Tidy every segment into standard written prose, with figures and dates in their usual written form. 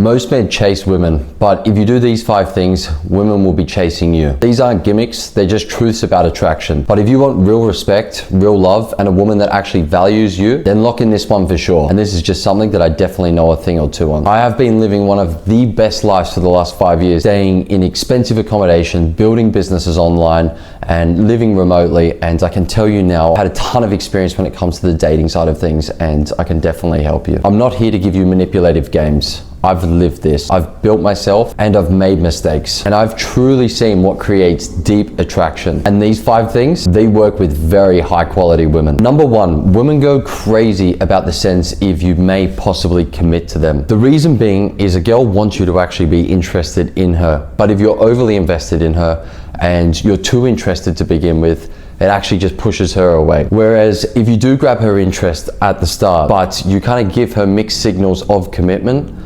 Most men chase women, but if you do these 5 things, women will be chasing you. These aren't gimmicks, they're just truths about attraction. But if you want real respect, real love, and a woman that actually values you, then lock in this one for sure. And this is just something that I definitely know a thing or two on. I have been living one of the best lives for the last 5 years, staying in expensive accommodation, building businesses online, and living remotely. And I can tell you now, I had a ton of experience when it comes to the dating side of things, and I can definitely help you. I'm not here to give you manipulative games. I've lived this. I've built myself and I've made mistakes. And I've truly seen what creates deep attraction. And these 5 things, they work with very high quality women. Number 1, women go crazy about the sense if you may possibly commit to them. The reason being is a girl wants you to actually be interested in her. But if you're overly invested in her and you're too interested to begin with, it actually just pushes her away. Whereas if you do grab her interest at the start, but you kind of give her mixed signals of commitment,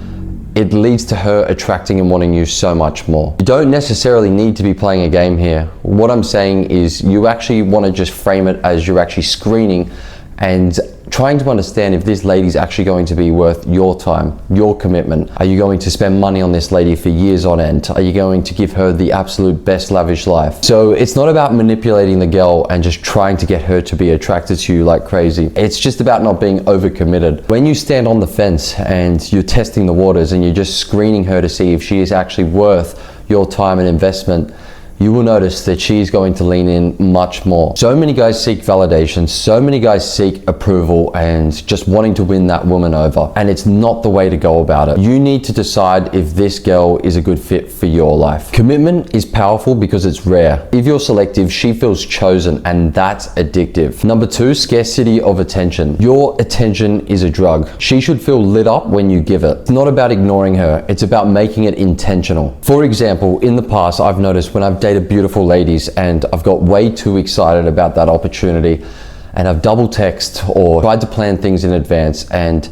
it leads to her attracting and wanting you so much more. You don't necessarily need to be playing a game here. What I'm saying is you actually want to just frame it as you're actually screening and trying to understand if this lady's actually going to be worth your time, your commitment. Are you going to spend money on this lady for years on end? Are you going to give her the absolute best lavish life? So it's not about manipulating the girl and just trying to get her to be attracted to you like crazy. It's just about not being overcommitted. When you stand on the fence and you're testing the waters and you're just screening her to see if she is actually worth your time and investment, you will notice that she's going to lean in much more. So many guys seek validation, so many guys seek approval and just wanting to win that woman over. And it's not the way to go about it. You need to decide if this girl is a good fit for your life. Commitment is powerful because it's rare. If you're selective, she feels chosen, and that's addictive. Number 2, scarcity of attention. Your attention is a drug. She should feel lit up when you give it. It's not about ignoring her, it's about making it intentional. For example, in the past, I've noticed when I've dated beautiful ladies and I've got way too excited about that opportunity and I've double texted or tried to plan things in advance and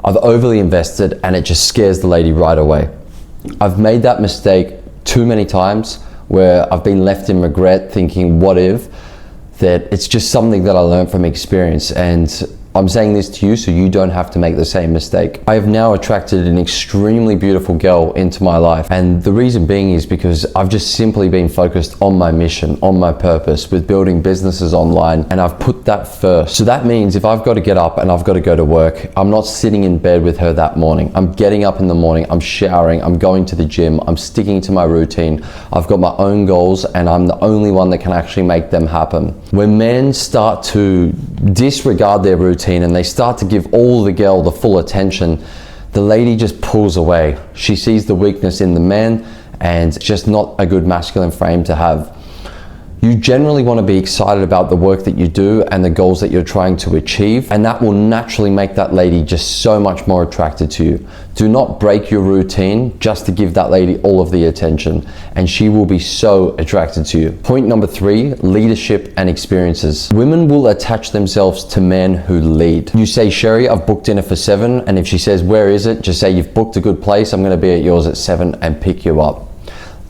I've overly invested and it just scares the lady right away. I've made that mistake too many times where I've been left in regret thinking what if, that it's just something that I learned from experience, and I'm saying this to you so you don't have to make the same mistake. I have now attracted an extremely beautiful girl into my life, and the reason being is because I've just simply been focused on my mission, on my purpose with building businesses online, and I've put that first. So that means if I've got to get up and I've got to go to work, I'm not sitting in bed with her that morning. I'm getting up in the morning, I'm showering, I'm going to the gym, I'm sticking to my routine. I've got my own goals and I'm the only one that can actually make them happen. When men start to disregard their routine and they start to give all the girl the full attention, the lady just pulls away. She sees the weakness in the man and it's just not a good masculine frame to have. You generally want to be excited about the work that you do and the goals that you're trying to achieve, and that will naturally make that lady just so much more attracted to you. Do not break your routine just to give that lady all of the attention, and she will be so attracted to you. Point number 3, leadership and experiences. Women will attach themselves to men who lead. You say, Sherry, I've booked dinner for 7, and if she says, where is it? Just say, you've booked a good place, I'm going to be at yours at 7 and pick you up.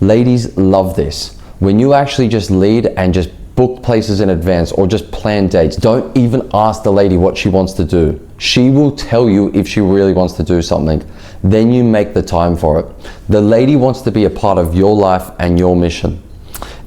Ladies love this. When you actually just lead and just book places in advance or just plan dates, don't even ask the lady what she wants to do. She will tell you if she really wants to do something. Then you make the time for it. The lady wants to be a part of your life and your mission.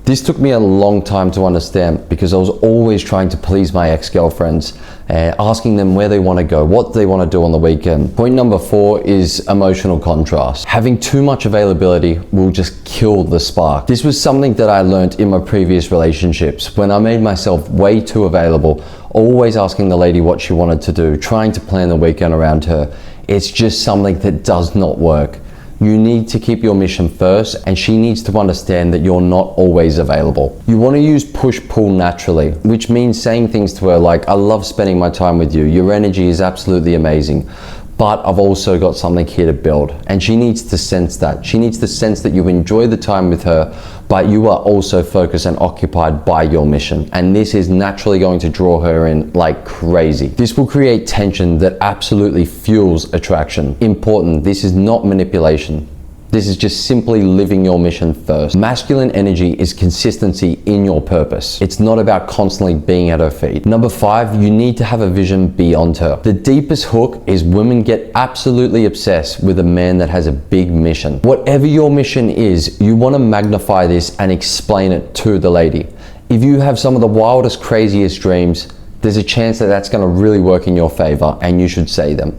This took me a long time to understand because I was always trying to please my ex-girlfriends, asking them where they want to go, what they want to do on the weekend. Point number 4 is emotional contrast. Having too much availability will just kill the spark. This was something that I learned in my previous relationships when I made myself way too available, always asking the lady what she wanted to do, trying to plan the weekend around her. It's just something that does not work. You need to keep your mission first, and she needs to understand that you're not always available. You want to use push-pull naturally, which means saying things to her like, I love spending my time with you. Your energy is absolutely amazing, but I've also got something here to build. And she needs to sense that. She needs to sense that you enjoy the time with her, but you are also focused and occupied by your mission. And this is naturally going to draw her in like crazy. This will create tension that absolutely fuels attraction. Important, this is not manipulation. This is just simply living your mission first. Masculine energy is consistency in your purpose. It's not about constantly being at her feet. Number 5, you need to have a vision beyond her. The deepest hook is women get absolutely obsessed with a man that has a big mission. Whatever your mission is, you want to magnify this and explain it to the lady. If you have some of the wildest, craziest dreams, there's a chance that that's going to really work in your favor, and you should say them.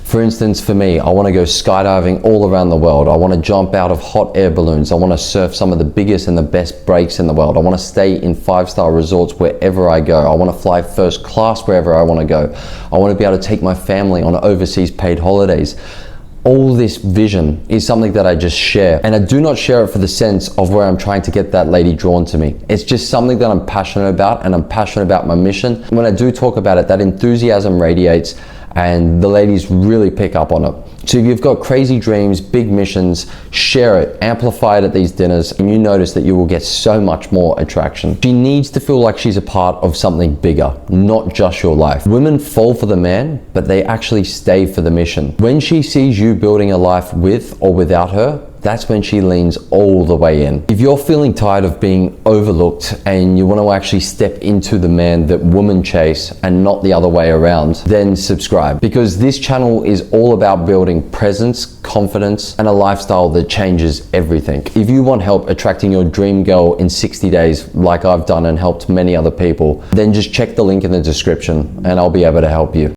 For instance, for me, I want to go skydiving all around the world. I want to jump out of hot air balloons. I want to surf some of the biggest and the best breaks in the world. I want to stay in 5-star resorts wherever I go. I want to fly first class wherever I want to go. I want to be able to take my family on overseas paid holidays. All this vision is something that I just share, and I do not share it for the sense of where I'm trying to get that lady drawn to me. It's just something that I'm passionate about, and I'm passionate about my mission. When I do talk about it, that enthusiasm radiates, and the ladies really pick up on it. So if you've got crazy dreams, big missions, share it, amplify it at these dinners, and you notice that you will get so much more attraction. She needs to feel like she's a part of something bigger, not just your life. Women fall for the man, but they actually stay for the mission. When she sees you building a life with or without her, that's when she leans all the way in. If you're feeling tired of being overlooked and you want to actually step into the man that women chase and not the other way around, then subscribe, because this channel is all about building presence, confidence, and a lifestyle that changes everything. If you want help attracting your dream girl in 60 days, like I've done and helped many other people, then just check the link in the description and I'll be able to help you.